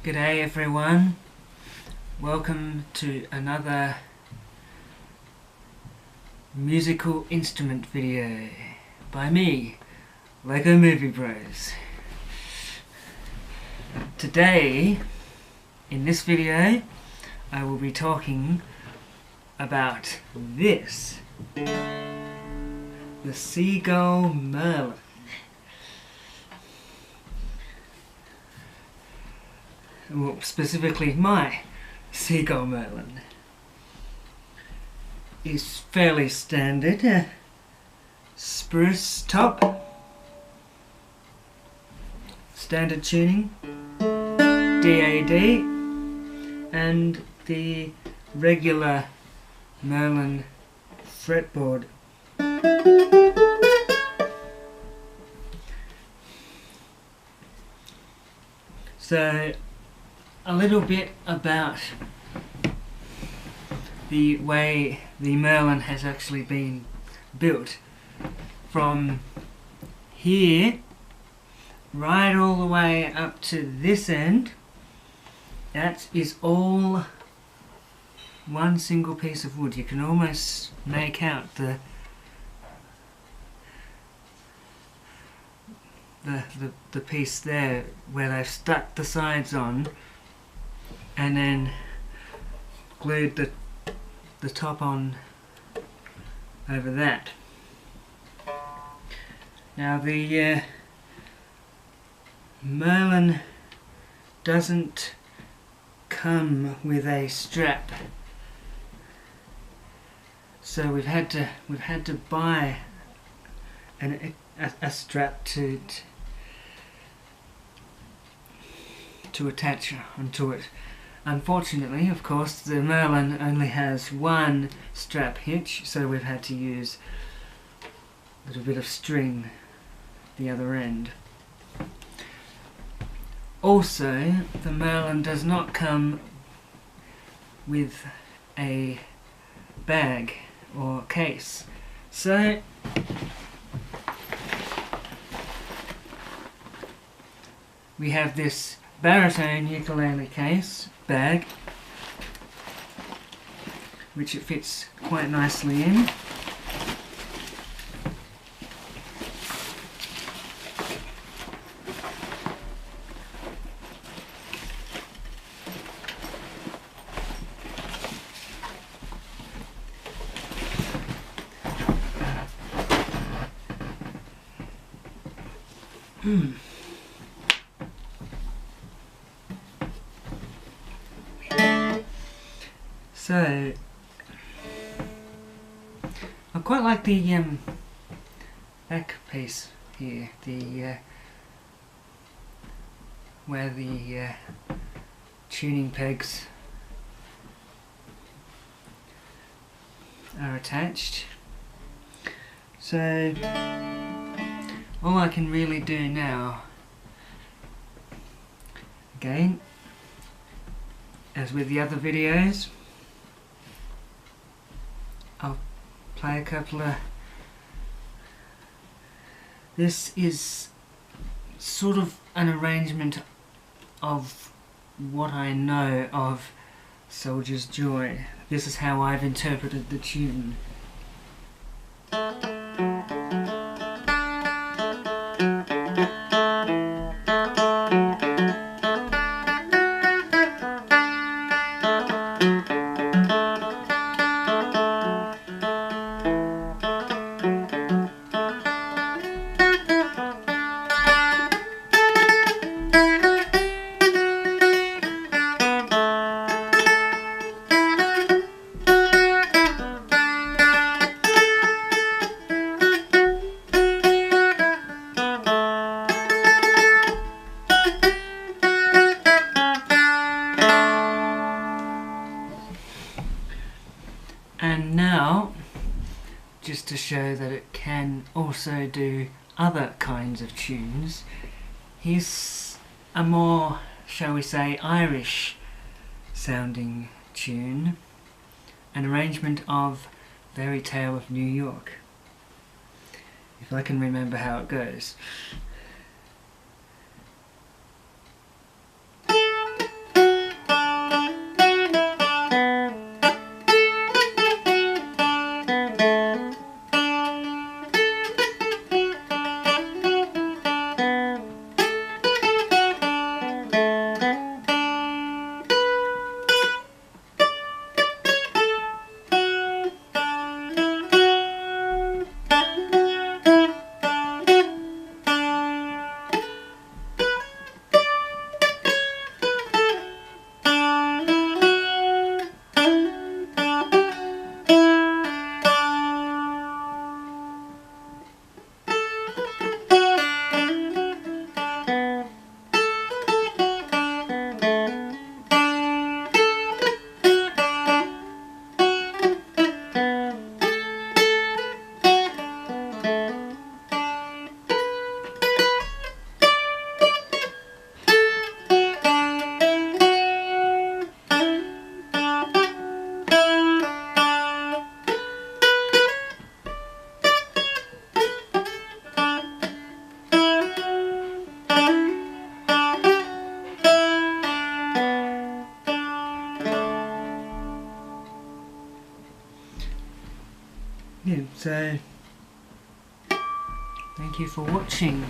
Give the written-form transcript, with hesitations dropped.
G'day everyone, welcome to another musical instrument video by me, Lego Movie Bros. Today, in this video, I will be talking about this, the Seagull Merlin. Well, specifically my Seagull Merlin is fairly standard, spruce top, standard tuning, DAD, and the regular Merlin fretboard. So, a little bit about the way the Merlin has actually been built. From here right all the way up to this end, that is all one single piece of wood. You can almost make out the piece there where they've stuck the sides on and then glued the top on over that. Now the Merlin doesn't come with a strap, so we've had to buy a strap to attach onto it. Unfortunately, of course, the Merlin only has one strap hitch, so we've had to use a little bit of string the other end. Also, the Merlin does not come with a bag or case, so we have this baritone ukulele case bag, which it fits quite nicely in. So, I quite like the back piece here, the where the tuning pegs are attached. So, all I can really do now, again, as with the other videos, I'll play a couple of... This is sort of an arrangement of what I know of Soldier's Joy. This is how I've interpreted the tune. And now, just to show that it can also do other kinds of tunes, here's a more, shall we say, Irish sounding tune, an arrangement of Fairy Tale of New York, if I can remember how it goes. yeah, so thank you for watching.